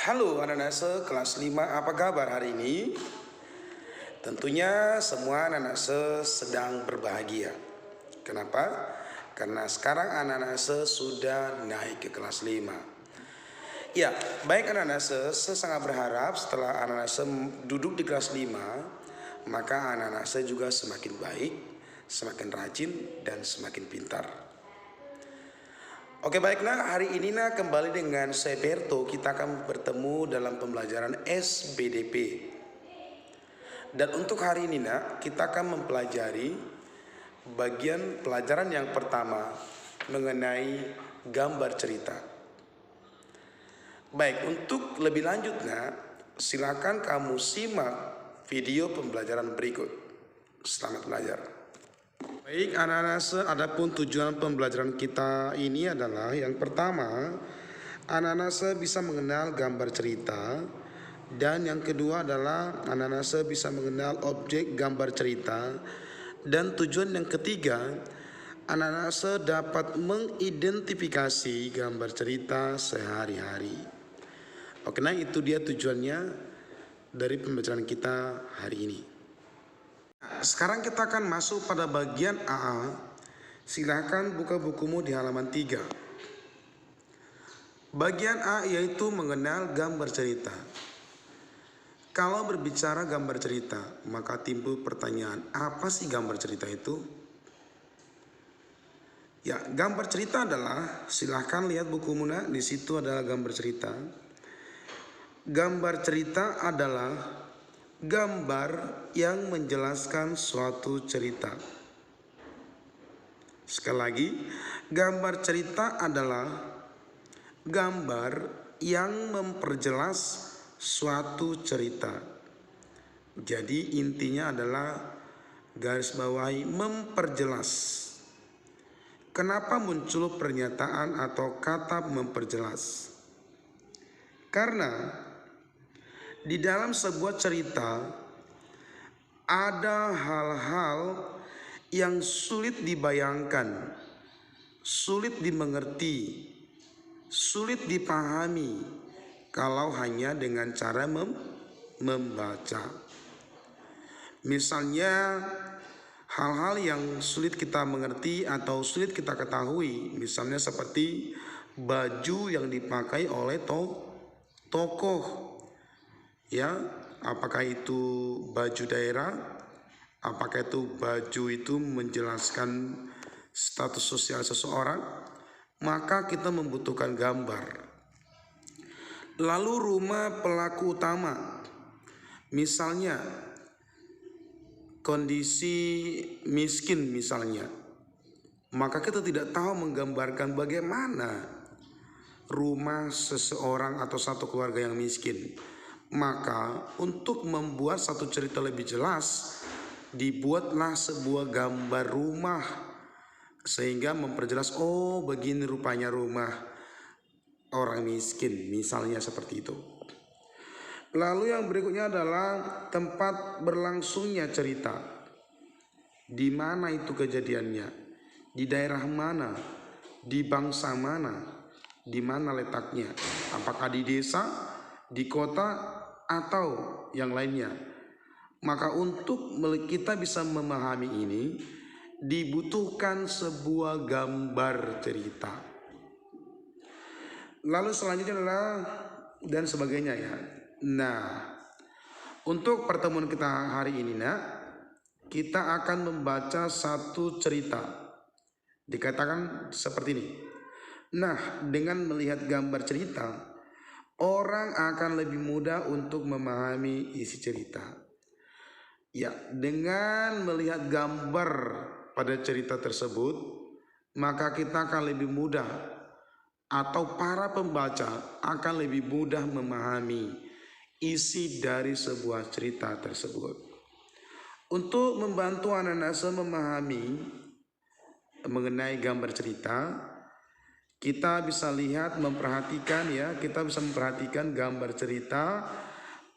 Halo anak-anak kelas 5, apa kabar hari ini? Tentunya semua anak-anak sedang berbahagia. Kenapa? Karena sekarang anak-anak sudah naik ke kelas 5. Ya, baik anak-anak saya sangat berharap setelah anak-anak duduk di kelas 5, maka anak-anak juga semakin baik, semakin rajin, dan semakin pintar. Oke baiklah, hari ini kembali dengan saya Berto, kita akan bertemu dalam pembelajaran SBDP. Dan untuk hari ini kita akan mempelajari bagian pelajaran yang pertama mengenai gambar cerita. Baik, untuk lebih lanjut silakan kamu simak video pembelajaran berikut. Selamat belajar. Baik anak-anak, adapun tujuan pembelajaran kita ini adalah yang pertama, anak-anak bisa mengenal gambar cerita, dan yang kedua adalah anak-anak bisa mengenal objek gambar cerita, dan tujuan yang ketiga, anak-anak dapat mengidentifikasi gambar cerita sehari-hari. Oke, nah itu dia tujuannya dari pembelajaran kita hari ini. Sekarang kita akan masuk pada bagian A. Silahkan buka bukumu di halaman 3. Bagian A yaitu mengenal gambar cerita. Kalau berbicara gambar cerita, maka timbul pertanyaan, apa sih gambar cerita itu? Ya, gambar cerita adalah, silahkan lihat bukumu di situ adalah gambar cerita. Gambar cerita adalah gambar yang menjelaskan suatu cerita. Sekali lagi, gambar cerita adalah gambar yang memperjelas suatu cerita. Jadi intinya adalah garis bawahi memperjelas. Kenapa muncul pernyataan atau kata memperjelas? Karena di dalam sebuah cerita ada hal-hal yang sulit dibayangkan, sulit dimengerti, sulit dipahami kalau hanya dengan cara membaca. Misalnya hal-hal yang sulit kita mengerti atau sulit kita ketahui, misalnya seperti baju yang dipakai oleh tokoh. Ya, apakah itu baju daerah, apakah itu baju itu menjelaskan status sosial seseorang, maka kita membutuhkan gambar. Lalu rumah pelaku utama, misalnya kondisi miskin misalnya, maka kita tidak tahu menggambarkan bagaimana rumah seseorang atau satu keluarga yang miskin. Maka untuk membuat satu cerita lebih jelas, dibuatlah sebuah gambar rumah sehingga memperjelas, oh begini rupanya rumah orang miskin, misalnya seperti itu. Lalu yang berikutnya adalah tempat berlangsungnya cerita. Di mana itu kejadiannya? Di daerah mana? Di bangsa mana? Di mana letaknya? Apakah di desa, di kota, atau yang lainnya? Maka untuk kita bisa memahami ini, dibutuhkan sebuah gambar cerita. Lalu selanjutnya adalah dan sebagainya ya. Nah, untuk pertemuan kita hari ini kita akan membaca satu cerita. Dikatakan seperti ini. Nah, dengan melihat gambar cerita, orang akan lebih mudah untuk memahami isi cerita. Ya, dengan melihat gambar pada cerita tersebut, maka kita akan lebih mudah atau para pembaca akan lebih mudah memahami isi dari sebuah cerita tersebut. Untuk membantu anak-anak memahami mengenai gambar cerita, kita bisa lihat, memperhatikan ya, kita bisa memperhatikan gambar cerita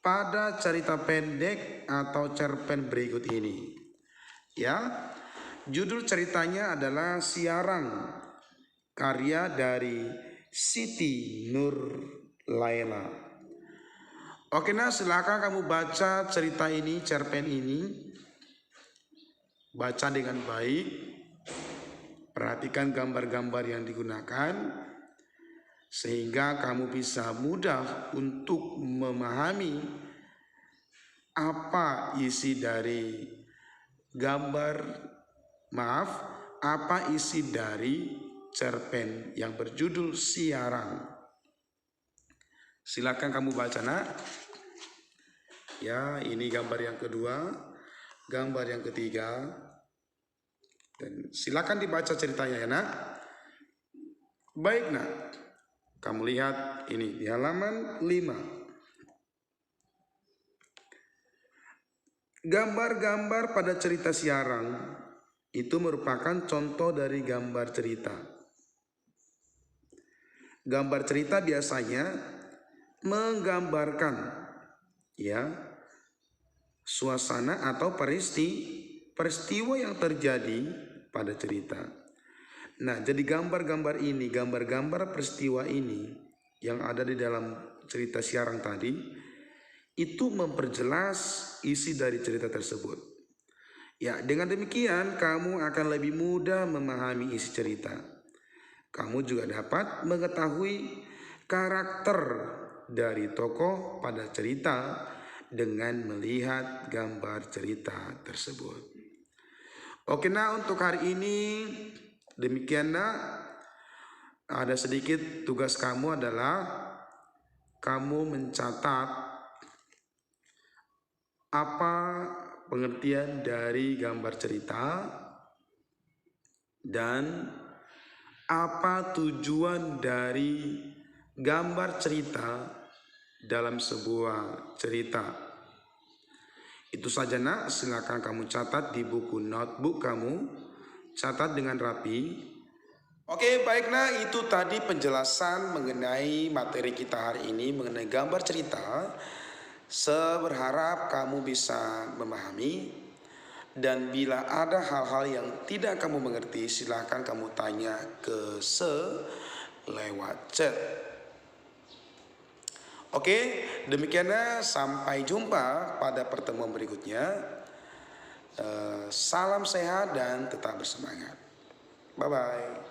pada cerita pendek atau cerpen berikut ini. Ya, judul ceritanya adalah Siarang, karya dari Siti Nurlaila. Oke nah, silakan kamu baca cerita ini, cerpen ini. Baca dengan baik. Perhatikan gambar-gambar yang digunakan, sehingga kamu bisa mudah untuk memahami apa isi dari gambar, apa isi dari cerpen yang berjudul Siarang. Silakan kamu baca nak. Ya, ini gambar yang kedua, gambar yang ketiga. Dan silakan dibaca ceritanya ya nak. Baik nak, kamu lihat ini di halaman 5. Gambar-gambar pada cerita Siarang itu merupakan contoh dari gambar cerita. Gambar cerita biasanya menggambarkan ya suasana atau peristiwa yang terjadi pada cerita. Nah, jadi gambar-gambar ini, gambar-gambar peristiwa ini yang ada di dalam cerita Siarang tadi, itu memperjelas isi dari cerita tersebut. Ya, dengan demikian kamu akan lebih mudah memahami isi cerita. Kamu juga dapat mengetahui karakter dari tokoh pada cerita dengan melihat gambar cerita tersebut. Oke nah, untuk hari ini demikian nak. Ada sedikit tugas kamu adalah kamu mencatat apa pengertian dari gambar cerita dan apa tujuan dari gambar cerita dalam sebuah cerita. Itu saja nak, silakan kamu catat di buku notebook kamu, catat dengan rapi. Oke baik nah, itu tadi penjelasan mengenai materi kita hari ini mengenai gambar cerita. Berharap kamu bisa memahami, dan bila ada hal-hal yang tidak kamu mengerti silakan kamu tanya ke lewat chat. Oke, demikianlah, sampai jumpa pada pertemuan berikutnya. Salam sehat dan tetap bersemangat. Bye-bye.